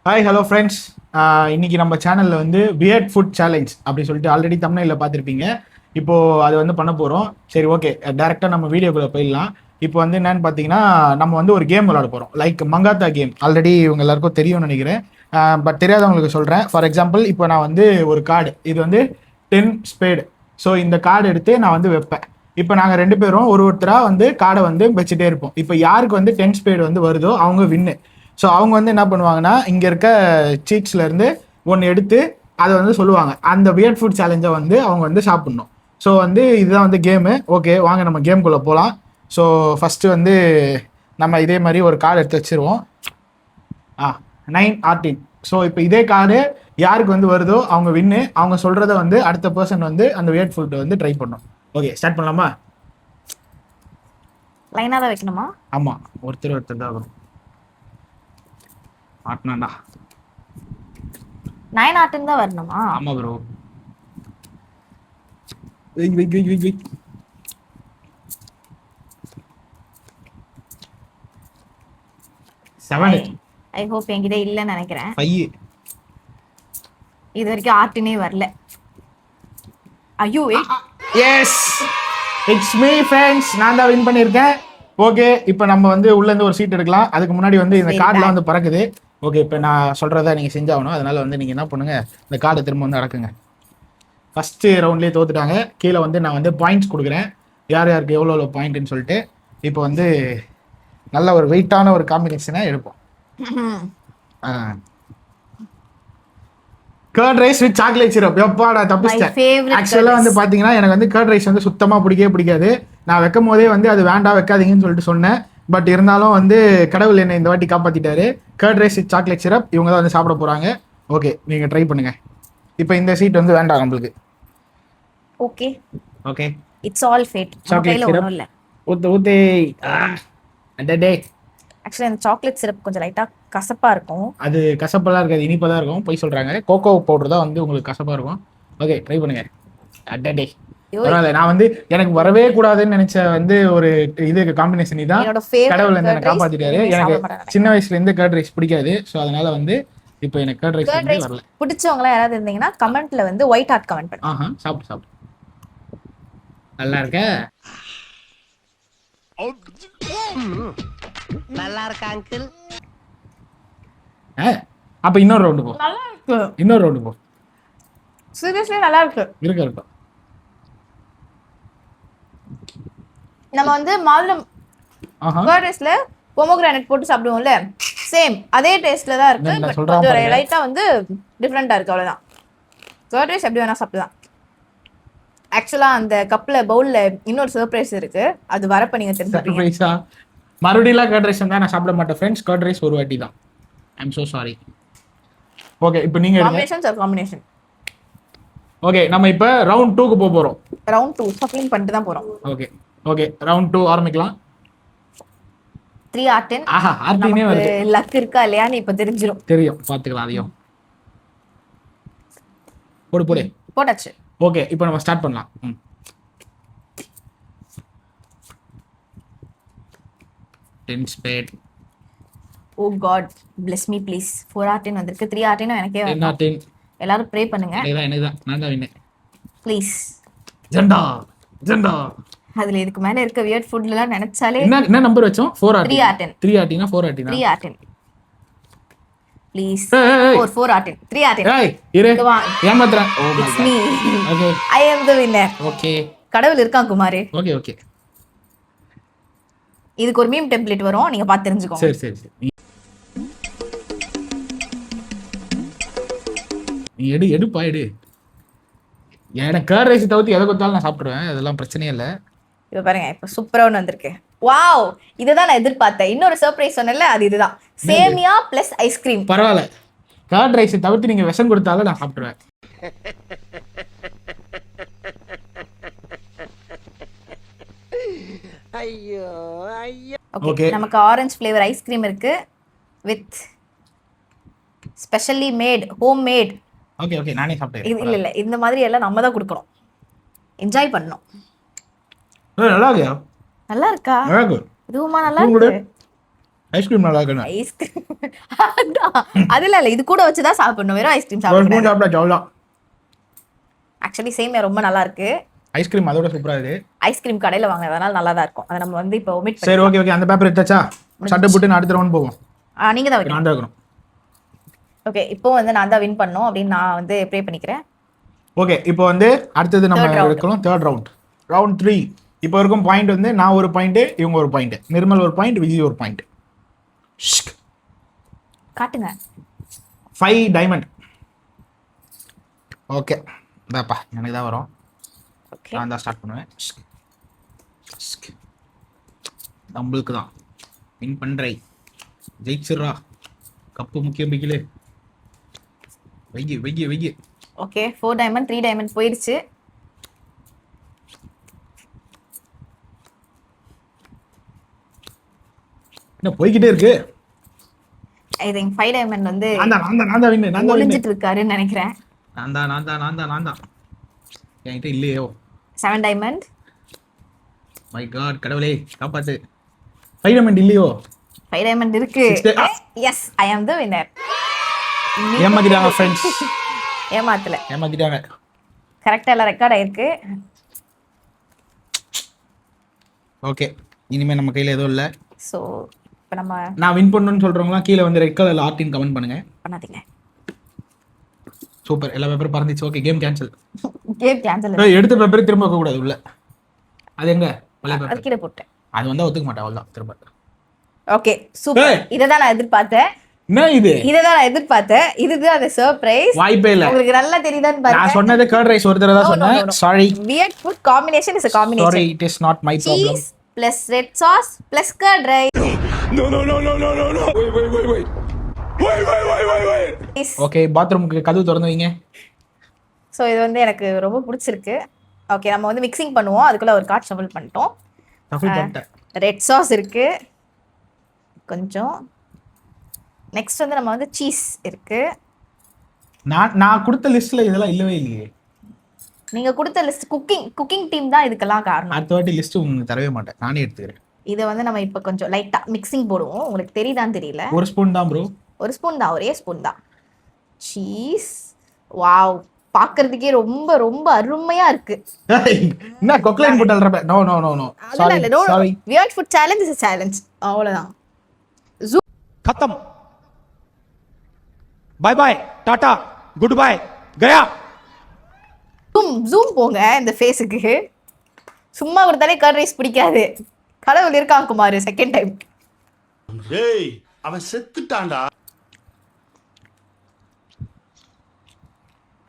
Hi hello friends. இன்னைக்கு நம்ம சேனலில் வந்து வியர்ட் ஃபுட் சேலஞ்ச் அப்படி சொல்லிட்டு ஆல்ரெடி தமிழில் பார்த்துருப்பீங்க. இப்போது அது வந்து பண்ண போகிறோம். சரி, ஓகே, டேரெக்டாக நம்ம வீடியோக்குள்ளே போயிடலாம். இப்போ வந்து என்னன்னு பார்த்தீங்கன்னா, நம்ம வந்து ஒரு கேம் விளாட போகிறோம். Like Mankatha game. ஆல்ரெடி இவங்க எல்லாருக்கும் தெரியும்னு நினைக்கிறேன். பட் தெரியாதவங்களுக்கு சொல்கிறேன். ஃபார் எக்ஸாம்பிள், இப்போ நான் வந்து ஒரு கார்டு, இது வந்து 10 ஸ்பேடு. ஸோ இந்த கார்டு எடுத்து நான் வந்து வைப்பேன். இப்போ நாங்கள் ரெண்டு பேரும் ஒருத்தராக வந்து கார்டை வந்து வச்சுட்டே இருப்போம். இப்போ யாருக்கு வந்து 10 ஸ்பேடு வந்து வருதோ அவங்க வின்னு. ஸோ அவங்க வந்து என்ன பண்ணுவாங்கன்னா, இங்கே இருக்க சீட்ஸ்ல இருந்து ஒன்று எடுத்து அதை வந்து சொல்லுவாங்க. அந்த வியர்ட் ஃபுட் சேலஞ்சை வந்து அவங்க வந்து சாப்பிடணும். ஸோ வந்து இதுதான் வந்து கேமு. ஓகே, வாங்க நம்ம கேம்குள்ளே போகலாம். ஸோ ஃபஸ்ட்டு வந்து நம்ம இதே மாதிரி ஒரு கார்டு எடுத்து வச்சிருவோம். 9 ஸோ இப்போ இதே கார்டு யாருக்கு வந்து வருதோ அவங்க வின்னு. அவங்க சொல்கிறத வந்து அடுத்த பர்சன் வந்து அந்த வியர்ட் ஃபுட்டை வந்து ட்ரை பண்ணணும். ஓகே, ஸ்டார்ட் பண்ணலாமா? லைனாக தான் வைக்கணுமா? ஆமாம், ஒருத்தர் தான் வரும். ஆட்னாண்டா. 9 ஆட்டுன்னு தான் வரணுமா? ஆமா ப்ரோ. வெயிட் 7. ஐ ஹோப் என்கிட்ட இல்லைன்னு நினைக்கிறேன். 5. இது வரைக்கும் ஆட்டுனே வரல. ஐயோ எஸ், இட்ஸ் மீ ஃப்ரெண்ட்ஸ். நான் தான் வின் பண்ணியிருக்கேன். ஓகே, இப்போ நம்ம வந்து உள்ளேருந்து ஒரு சீட் எடுக்கலாம். அதுக்கு முன்னாடி வந்து இந்த கார்டெலாம் வந்து பறக்குது. ஓகே, இப்போ நான் சொல்கிறத நீங்கள் செஞ்சாகணும். அதனால் வந்து நீங்கள் என்ன பண்ணுங்கள், இந்த கார்டை திரும்ப வந்து அடக்குங்க. ஃபஸ்ட்டு ரவுண்ட்லேயே தோத்துட்டாங்க. கீழே வந்து நான் வந்து பாயிண்ட்ஸ் கொடுக்குறேன், யார் யாருக்கு எவ்வளோ பாயிண்ட்டுன்னு சொல்லிட்டு. இப்போ வந்து நல்ல ஒரு வெயிட்டான ஒரு காம்பினேஷனை எடுப்போம். Curd rice with chocolate syrup. எப்பா நான் தப்பிச்சிட்டேன். ஆக்சுவலாக வந்து பார்த்தீங்கன்னா, எனக்கு வந்து கர்ட் ரைஸ் வந்து சுத்தமாக பிடிக்காது. நான் வைக்கும் போதே வந்து அது வேண்டாம் வைக்காதீங்கன்னு சொல்லிட்டு சொன்னேன். பட் இருந்தாலும் வந்து கடவுள் என்னை இந்த வாட்டி காப்பாற்றிட்டாரு. Curd rice with chocolate syrup இவங்க தான் வந்து சாப்பிட போகிறாங்க. ஓகே, நீங்கள் ட்ரை பண்ணுங்கள். இப்போ இந்த சீட் வந்து வேண்டாம் நம்மளுக்கு. Okay okay, it's all fate. Chocolate syrup இல்ல ஊத்து அடடே. ஆக்சுவலி அந்த சாக்லேட் சிரப் கொஞ்சம் லைட்டா கசப்பா இருக்கும். அது கசப்பெல்லாம் இருக்காது, இனிப்பாக தான் இருக்கும். போய் சொல்கிறாங்க. கோகோ பவுடர் தான் வந்து உங்களுக்கு கசப்பாக இருக்கும். ஓகே, ட்ரை பண்ணுங்க. அடடே, பரவாயில்ல. நான் வந்து எனக்கு வரவே கூடாதுன்னு நினைச்ச வந்து ஒரு இது காம்பினேஷன் இதான். கடவுள் வந்து என்னை காப்பாத்திட்டாரு. எனக்கு சின்ன வயசுல இருந்து கர்ட் ரைஸ் பிடிக்காது. ஸோ அதனால வந்து இப்போ எனக்கு கர்ட் ரைஸ் வந்து வரல. பிடிச்சவங்க யாராவது இருந்தீங்கன்னா கமெண்ட்ல வந்து ஒயிட் ஹார்ட் கமெண்ட் பண்ணுங்க. சாப்பிட்டு நல்லா இருக்க. நல்லா இருக்கா அங்கிள்? அப்ப இன்னொரு ரவுண்டு போ. நல்லா இருக்கு. இன்னொரு ரவுண்டு போ. சீரியஸ்லி நல்லா இருக்கு. இருக்கட்டும். நம்ம வந்து மாதுளம் கர்ட் ரைஸ்ல பொமோகிரானேட் போட்டு சாப்பிடுவோம்ல, சேம் அதே டேஸ்ட்ல தான் இருக்கு. பட் கொஞ்சம் லைட்டா வந்து டிஃபரெண்டா இருக்கு, அவ்வளவுதான். கர்ட் ரைஸ் எப்படி வேணா சாப்பிடலாம். ஆக்சுவலா அந்த கப்ல பவுல்ல இன்னொரு சர்ப்ரைஸ் இருக்கு, அது வரப்ப நீங்க தெரிஞ்சுப்பீங்க. மறுபடியும் கர்ட் ரைஸ் தான் நான் சாப்பிட மாட்டேன் ஃப்ரெண்ட்ஸ். கர்ட் ரைஸ் ஒரு வாட்டி தான். ஐ அம் சோ சாரி. ஓகே, இப்போ நீங்க காம்பினேஷன். ஓகே, நம்ம இப்போ ரவுண்ட் 2க்கு போக போறோம். ரவுண்ட் 2 ஷஃப்லிங் பண்ணிட்டு தான் போறோம். ஓகே ரவுண்ட் 2 ஆரம்பிக்கலாம். 3 ஆர்டின். ஆர்டினே வருது. லக் இருக்கா இல்லையான்னு இப்ப தெரிஞ்சிரும். தெரியும், பாத்துக்கலாம். அதையும் போட்டாச்சு. ஓகே, இப்போ நம்ம ஸ்டார்ட் பண்ணலாம். Ten spade. Oh God bless me please. 4 ஆர்டின் வந்திருக்கு. 3 ஆர்டினும் எனக்கே வரணும். எல்லாரும் ப்ரே பண்ணுங்க. எனக்குதான், நான் தான் வின்னர். ப்ளீஸ். ஜெண்டா. அதுல இதுக்கு மேல இருக்க வியர்ட் ஃபுட்லாம் நினைச்சாலே. என்ன நம்பர் வச்சோம்? 4 ஆர்டின். 3 ஆர்டின். 3 ஆர்டினா 4 ஆர்டினா? 3 ஆர்டின். ப்ளீஸ். 4 ஆர்டின். 3 ஆர்டின். ஏய் இரு, ஏமாத்துறேன். Oh my it's me. Okay, I am the winner. Okay, கடவுள் இருக்கான் குமாரே. ஓகே. இதுக்கு ஒரு மீம் டெம்ப்ளேட் வரும், நீங்க பார்த்து தெரிஞ்சுக்கோங்க. சரி. நீ எடுப்பா. எனக்கு கர்ட் ரைஸ் தவிர்த்து எதை கொடுத்தாலும் நான் சாப்பிடுவேன். அதெல்லாம் பிரச்சனையே இல்லை. இப்போ பாருங்க, இப்போ சூப்பரா ஒன்று வந்திருக்கு. வாவ், இதுதான் நான் எதிர்பார்த்தேன். இன்னொரு சர்ப்ரைஸ் சொன்னேன்ல, அது இதுதான். சேமியா பிளஸ் ஐஸ்கிரீம். பரவாயில்ல, கர்ட் ரைஸ் தவிர்த்து நீங்க விஷம் கொடுத்தாலும் நான் சாப்பிடுவேன். ஐயோ. ஓகே, நமக்கு ஆரஞ்சு ஃப்ளேவர் ஐஸ்கிரீம் இருக்கு with specially mat, home made. Okay, நானே சாப்பிட்டேன். இல்ல இந்த மாதிரி எல்லாம் நம்ம தான் கொடுக்கணும். என்ஜாய் பண்ணணும். நல்லா இருக்கா? நல்லா இருக்கா? நல்லா இருக்கு. இதுவுமா நல்லா இருக்கு. ஐஸ்கிரீம் நல்லா இருக்குண்ணா. ஐஸ்கிரீம் அதுல இல்ல, இது கூட வச்சுதான் சாப்பிடணும், வெறும் ஐஸ்கிரீம் ஒரு ஸ்பூன் சாப்பிடணும். சாப்பிட்டா அவ்வளோதான். ஆக்சுவலி சேமியா ரொம்ப நல்லா இருக்கு. ஐஸ்கிரீம் அதோட சூப்பரா இருக்கு. ஐஸ்கிரீம் கடையில வாங்குறதுனால நல்லா தான் இருக்கும். அதை நம்ம வந்து இப்போ ஒமிட் சரி ஓகே ஓகே, அந்த பேப்பர் எடுத்தாச்சா? சட்டை போட்டு நான் அடுத்த ரவுண்ட் போவோம். நீங்க தான் வைக்கணும். நான் தான் இருக்கணும். ஓகே, இப்போ வந்து நான் தான் வின் பண்ணணும் அப்படின்னு நான் வந்து ப்ரே பண்ணிக்கிறேன். ஓகே, இப்போ வந்து அடுத்தது நம்ம Third round. எடுக்கலாம். Third round, round 3. இப்போ இருக்கும் பாயிண்ட் வந்து நான் ஒரு பாயிண்ட், இவங்க ஒரு பாயிண்ட், நிர்மல் ஒரு பாயிண்ட், விஜய் ஒரு பாயிண்ட். காட்டுங்க. 5 டைமண்ட். ஓகே, இதாப்பா எனக்கு தான் வரும். ஓகே, நான் தான் ஸ்டார்ட் பண்ணுவேன். நம்மளுக்கு தான் வின் பண்றே. ஜெயிச்சிடுறா, கப்பு முக்கியம் பிக்கிலே. வைகி வைகி வைகி. ஓகே, 4 டைமண்ட் 3 டைமண்ட் போயிடுச்சு. என்ன போய்கிட்டே இருக்கு? ஐ திங்க் 5 டைமண்ட் வந்து நான் தான் வின். நான் தான் ஒளிஞ்சிட்டு இருக்காருன்னு நினைக்கிறேன். நான் தான் என்கிட்ட இல்லையோ. 7 டைமண்ட். மை காட், கடவுளே காப்பாத்து. 5 டைமண்ட் இல்லையோ? 5 டைமண்ட் இருக்கு. 6 yes, I am the winner. ஏமாத்திட்டாங்க ஃப்ரெண்ட்ஸ், ஏமாத்தல. ஏமாத்திட்டாங்க. கரெக்டா எல்லாம் ரெக்கார்ட் ஆயிருக்கு. ஓகே, இனிமே நம்ம கையில எதுவும் இல்ல. சோ இப்போ நம்ம நான் வின் பண்ணணும்னு சொல்றவங்கலாம் கீழே வந்து ரெட் கலர்ல ஆர்டின் கமெண்ட் பண்ணுங்க. பண்ணாதீங்க. சூப்பர், எல்லா பேப்பரும் பறந்துச்சு. Okay, game cancel. Game cancel. எடுத்த பேப்பர் திரும்ப வைக்க கூடாது உள்ள. அது எங்க பழைய அது பேப்பர்? கீழே போட்டேன். அது வந்தா ஒத்துக்க மாட்டேன், அவ்வளவுதான் திரும்ப. Okay, super. ஏய். இத தான் நான் எதிர்பார்த்தேன். என்ன இது? இதுதான் அந்த சர்ப்ரைஸ். வாய்ப்பே இல்ல. உங்களுக்கு நல்லா தெரியுதான்னு நான் பாருங்க. சொன்னது கர்ட் ரைஸ் ஒரு தடவை தான் சொன்னேன். Sorry Weird food combination is a combination. Sorry, it is not my problem. Cheese plus red sauce plus curd rice. No. Wait. Okay, பாத்ரூமுக்கு கதவு திறந்து வைங்க. ஸோ இது வந்து எனக்கு ரொம்ப பிடிச்சிருக்கு. ஓகே, நம்ம வந்து மிக்சிங் பண்ணுவோம். அதுக்குள்ள ஒரு கார்ட் ஷஃபிள் பண்ணிட்டோம். ஷஃபிள் பண்ணிட்டேன். ரெட் சாஸ் இருக்கு கொஞ்சம். நெக்ஸ்ட் வந்து நம்ம வந்து சீஸ் இருக்கு. நான் கொடுத்த லிஸ்ட்ல இதெல்லாம் இல்லவே இல்லையே. நீங்க கொடுத்த லிஸ்ட் குக்கிங் டீம் தான் இதுக்கெல்லாம் காரணம். அடுத்த வாட்டி லிஸ்ட் உங்களுக்கு தரவே மாட்டேன், நானே எடுத்துக்கிறேன். இதை வந்து நம்ம இப்போ கொஞ்சம் லைட்டா மிக்சிங் போடுவோம். உங்களுக்கு தெரியுதான்னு தெரியல. ஒரு ஸ்பூன் தான் ப்ரோ. ஒரு ஸ்பூன் தான், ஒரே ஸ்பூன் தான். சீஸ், வாவ், பார்க்கிறதுக்கே ரொம்ப ரொம்ப அருமையா இருக்கு. என்ன கொக்லைன் போட்டு அல்றப்ப? நோ. அதெல்லாம் இல்ல. Sorry. Weird food challenge is a challenge, அவ்வளவுதான். खत्म. बाय बाय, टाटा, गुड बाय, गया. ஜூம் போங்க இந்த ஃபேஸுக்கு. சும்மா கொடுத்தாலே கர்ட் ரைஸ் பிடிக்காது. கடவுள் இருக்கான் குமார். Second time. டேய், அவன் செத்துட்டான்டா.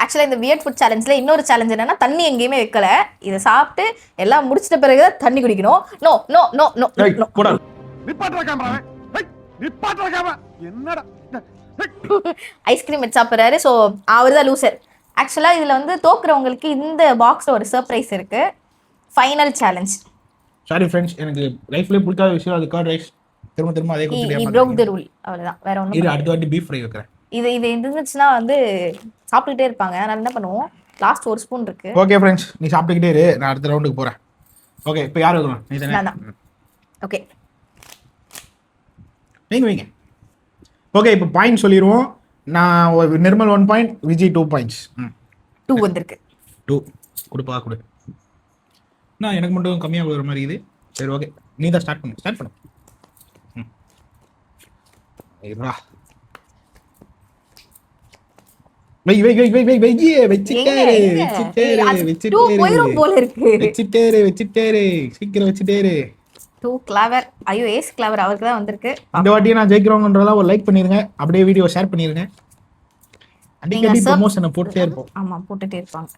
ஆக்சுவலா இந்த வியர்ட் ஃபுட் சேலஞ்சில் இன்னொரு சேலஞ்ச் என்னன்னா, தண்ணி எங்கேயுமே வைக்கல. இதை சாப்பிட்டு எல்லாம் முடிச்சிட்ட பிறகுதான் தண்ணி குடிக்கணும். நோ. போடா. நிப்பாட்ற கேமரா. நிப்பாட்ற கேமரா. என்னடா? ஐஸ்கிரீம் வச்சு சாப்பிட்றாரு. ஸோ அவர் தான் லூசர். ஆக்சுவலாக இதில் வந்து தோக்குறவங்களுக்கு இந்த பாக்ஸில் ஒரு சர்ப்ரைஸ் இருக்கு. Final challenge. சாரி ஃப்ரெண்ட்ஸ், எனக்கு லைஃப்லயே பிடிக்காத விஷயம் அது கர்ட் ரைஸ். திரும்ப அதே he கொடுத்துட்டே broke the rule. அவ்வளவுதான், வேற ஒண்ணும் இரு, அடுத்த வாட்டி பீஃப் ஃப்ரை வைக்கிறேன். இது இருந்துச்சுன்னா வந்து சாப்பிட்டுட்டே இருப்பாங்க. அதனால என்ன பண்ணுவோம், லாஸ்ட் ஒரு ஸ்பூன் இருக்கு. ஓகே ஃப்ரெண்ட்ஸ், நீ சாப்பிட்டுக்கிட்டே இரு, நான் அடுத்த ரவுண்டுக்கு போறேன். ஓகே, இப்போ யார் வைக்கணும்? நீ தானே. நான் தான். ஓகே, வைங்க. ஓகே, இப்போ பாயிண்ட் சொல்லிடுவோம். நான் நிர்மல் 1 பாயிண்ட், விஜய் 2 பாயிண்ட்ஸ். 2 வந்திருக்கு. 2 கொடு. நான் எனக்கு மட்டும் கம்மியாக கொடுக்குற மாதிரி இது. சரி ஓகே, நீ தான் ஸ்டார்ட் பண்ணு. இருடா. வை போயிரும் போல இருக்கு. வச்சிட்டேரு சீக்கிரம் வச்சிட்டேரு. 2 கிளவர். ஐயோ, ஏஸ் கிளவர் அவருக்கு தான் வந்திருக்கு. இந்த வாட்டியே நான் ஜெயிக்கிறவங்கன்றதெல்லாம் ஒரு லைக் பண்ணிருங்க, அப்படியே வீடியோ ஷேர் பண்ணிருங்க. அடிக்கடி ப்ரமோஷனை போட்டுட்டே இருப்போம். ஆமா, போட்டுட்டே இருப்பாங்க.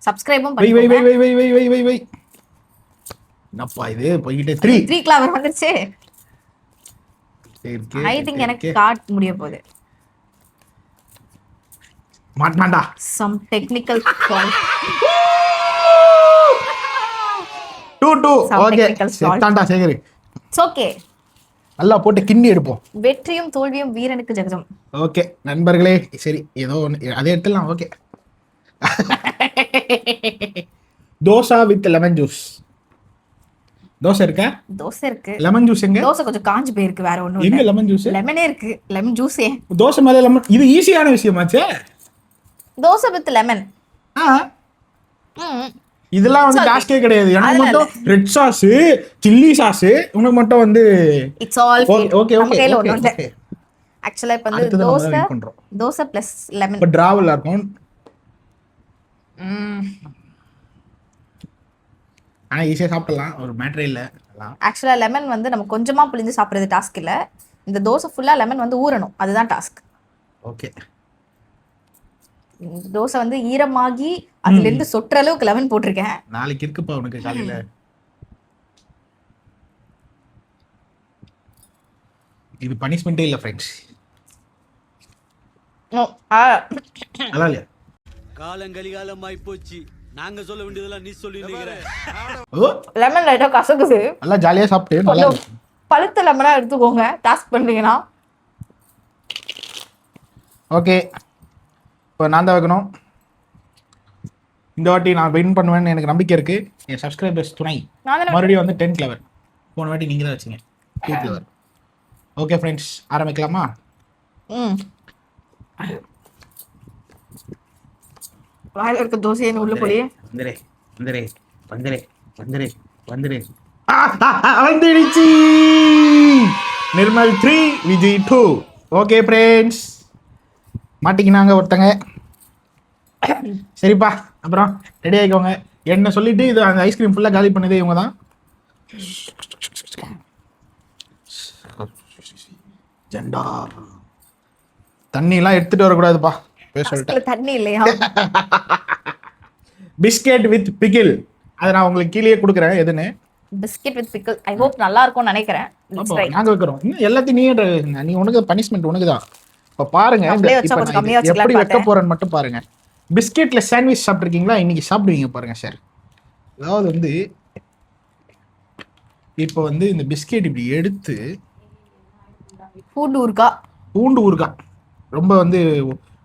சப்ஸ்கிரைபும் வை பண்ணுங்க. என்னப்பா இது போய்கிட்டே 3 கிளவர் வந்துருச்சு. ஐ திங்க் எனக்கு கார்ட் முடிய போகுது. மாட்டான்டா. Some technical fault. 2 Some okay, technical fault. செத்தான்டா சேகர். It's okay. நல்லா போட்டு கிண்டி எடுப்போம். வெற்றியும் தோல்வியும் வீரனுக்கு ஜெகஜம். ஓகே நண்பர்களே, சரி ஏதோ ஒன்று அதே எடுத்துலாம். Okay, dosa with lemon juice. தோசை இருக்கா? தோசை இருக்கு. லெமன் ஜூஸ் எங்க? தோசை கொஞ்சம் காஞ்சு போயிருக்கு, வேற ஒண்ணும் எங்க இல்ல. Lemon juice? லெமனே இருக்கு. லெமன் ஜூஸே. தோசை மேல லெமன், இது ஈஸியான விஷயமாச்சே. Dosa with lemon. இதெல்லாம் வந்து டாஸ்கே கிடையாது. எனக்கு மட்டும் ரெட் சாஸ், சில்லி சாஸ், உனக்கு மட்டும் வந்து இட்ஸ் ஆல் ஓகே ஓகே நம்ம கையில ஒண்ணும் இல்ல. ஓகே. ஆக்சுவலா இப்ப வந்து அடுத்தது நம்ம தோசை வெயிட் பண்றோம். Dosa plus lemon. இப்ப டிராவல் இருக்கும். ஆனா ஈஸியா சாப்பிடலாம், ஒரு மேட்டரே இல்ல. ஆக்சுவலா லெமன் வந்து நம்ம கொஞ்சமா புளிஞ்சு சாப்பிடுறது டாஸ்க் இல்ல. இந்த தோசை ஃபுல்லா லெமன் வந்து ஊறணும், அதுதான் டாஸ்க். ஓகே. இந்த தோசை வந்து ஈரமாகி அதுல இருந்து சொட்டுற அளவுக்கு லெமன் போட்டிருக்கேன். நாளைக்கு இருக்குப்பா உனக்கு காலையில. இது பனிஷ்மெண்டே இல்ல ஃப்ரெண்ட்ஸ். நல்லா இல்லையா? காலங்கலிகாலமாய் போச்சு. நாங்க சொல்ல வேண்டியதெல்லாம் நீ சொல்லி ஓ லெமன் லைட்டா கசக்குது. நல்லா ஜாலியா சாப்பிட்டு நல்லா கொஞ்சம் பழுத்த லெமனா எடுத்துக்கோங்க டாஸ்க் பண்றீங்கன்னா. ஓகே. இப்போ நான் தான் வைக்கணும். இந்த வாட்டி நான் வின் பண்ணுவேன்னு எனக்கு நம்பிக்கை இருக்கு. என் சப்ஸ்கிரைபர்ஸ் துணை மறுபடியும் வந்து 10 கிளவர். போன வாட்டி நீங்க தான் வச்சீங்க 2 கிளவர். ஓகே ஃப்ரெண்ட்ஸ், ஆரம்பிக்கலாமா? வாயில இருக்க தோசையை உள்ள போய் வந்துரே வந்துரே வந்துரே வந்துரே வந்துரே. வந்துடுச்சு. நிர்மல் 3 விஜய் 2. ஓகே ஃப்ரெண்ட்ஸ், மாட்டிக்கினாங்க ஒருத்தங்க. சரிப்பா, அப்புறம் ரெடி ஆகிக்கோங்க. என்ன சொல்லிட்டு இது அந்த ஐஸ்கிரீம் ஃபுல்லாக காலி பண்ணதே இவங்க தான். ஜெண்டா தண்ணிலாம் எடுத்துட்டு வரக்கூடாதுப்பா, பேச சொல்லிட்டேன். தண்ணி இல்லையா? பிஸ்கெட் வித் பிக்கிள், அதை நான் உங்களுக்கு கீழே கொடுக்குறேன். எதுன்னு biscuit with pickle. I hope நல்லா இருக்கும்னு நினைக்கிறேன். நாங்க வைக்கிறோம். இன்னும் எல்லாத்தையும் நீ உனக்கு பனிஷ்மெண்ட் உனக்கு தான். இப்போ பாருங்க எப்படி வைக்க போறேன்னு மட்டும் பாருங்க. பிஸ்கெட்ல சாண்ட்விச் சாப்பிட்ருக்கீங்களா? இன்னைக்கு சாப்பிடுவீங்க பாருங்க சார். அதாவது வந்து இப்போ வந்து இந்த பிஸ்கெட் இப்படி எடுத்து பூண்டு ஊறுகாய் ரொம்ப வந்து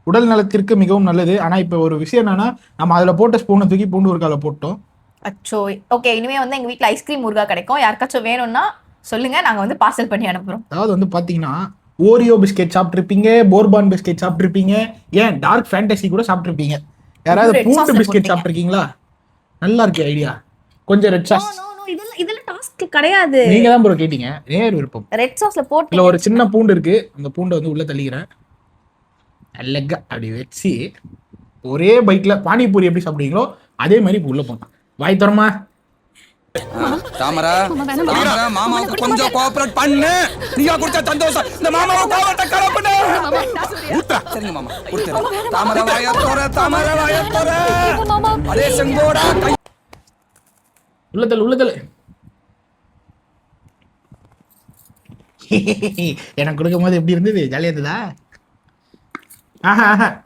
உடல் நலத்திற்கு மிகவும் நல்லது. ஆனா இப்போ ஒரு விஷயம் என்னன்னா, நம்ம அதுல போட்ட ஸ்பூனை தூக்கி பூண்டு ஊறுகாயில போட்டோம். அச்சோ. ஓகே, இனிமே வந்து எங்க வீட்ல ஐஸ்கிரீம் ஊறுகாய் கிடைக்கும். யாருக்காச்சும் வேணும்னா சொல்லுங்க, நாங்க வந்து பார்சல் பண்ணி அனுப்புறோம். அதாவது வந்து பாத்தீங்கன்னா, ஓரியோ பிஸ்கெட் சாப்பிட்ருப்பீங்க, போர்பான் பிஸ்கெட் சாப்பிட்ருப்பீங்க, ஏன் டார்க் ஃபேண்டசி கூட சாப்பிட்ருப்பீங்க. யாராவது பூண்டு பிஸ்கெட் சாப்பிட்ருக்கீங்களா? நல்லா இருக்கு ஐடியா. கொஞ்சம் ரெட் சாஸ். இதெல்லாம் டாஸ்க் கிடையாது. நீங்க தான் ப்ரோ கேட்டீங்க, நேர் விருப்பம். ரெட் சாஸ்ல போட்டு இல்ல ஒரு சின்ன பூண்டு இருக்கு, அந்த பூண்டை வந்து உள்ள தள்ளிக்கிறேன். அழகா அப்படி வச்சு ஒரே பைக்ல பானிபூரி எப்படி சாப்பிடுவீங்களோ அதே மாதிரி உள்ள போனோம். வாய் தரமா தாமரா மாமாவுக்கு கொஞ்சம் கோஆபரேட் பண்ணு. நீங்க கொடுத்த சந்தோஷம் இந்த மாமாவை கோஆபரேட் கரெக்ட் பண்ணு. சரிங்க மாமா கொடுத்துறேன். தாமரா வாய தோற அதே செங்கோடா உள்ளதல் எனக்கு கொடுக்கும் போது எப்படி இருந்தது? ஜாலியா இருந்ததா?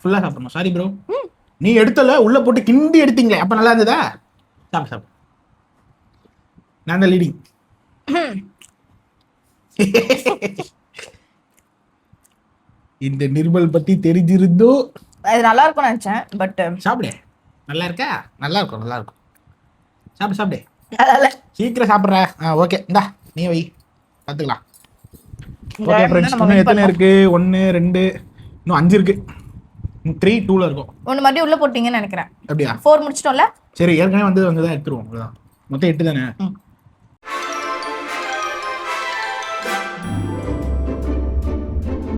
ஃபுல்லா சாப்பிடணும். சாரி ப்ரோ, நீ எடுத்தல உள்ள போட்டு கிண்டி எடுத்தீங்களே, அப்ப நல்லா இருந்ததா? சாப்பிடு. நான் தான் லீடிங். இந்த நிர்மல் பத்தி தெரிஞ்சிருந்தோ அது நல்லா இருக்கும்னு நினைச்சேன். பட் சாப்பிடு. நல்லா இருக்கா? நல்லா இருக்கும். சாப்பிடு. அதனால சீக்கிரம் சாப்பிட்ற. ஓகே, இந்தா நீ வை, பார்த்துக்கலாம். ஓகே ஃப்ரெண்ட்ஸ், இன்னும் எத்தனை இருக்கு? 1 2 இன்னும் 5 இருக்கு. 3 2ல இருக்கும். ஒன்னு மட்டும் உள்ள போட்டீங்கன்னு நினைக்கிறேன். அப்படியா? 4 முடிச்சிட்டோம்ல. சரி, ஏற்கனவே வந்தது தான் எடுத்துருவோம். அவ்வளவுதான். மொத்தம் 8 தானே.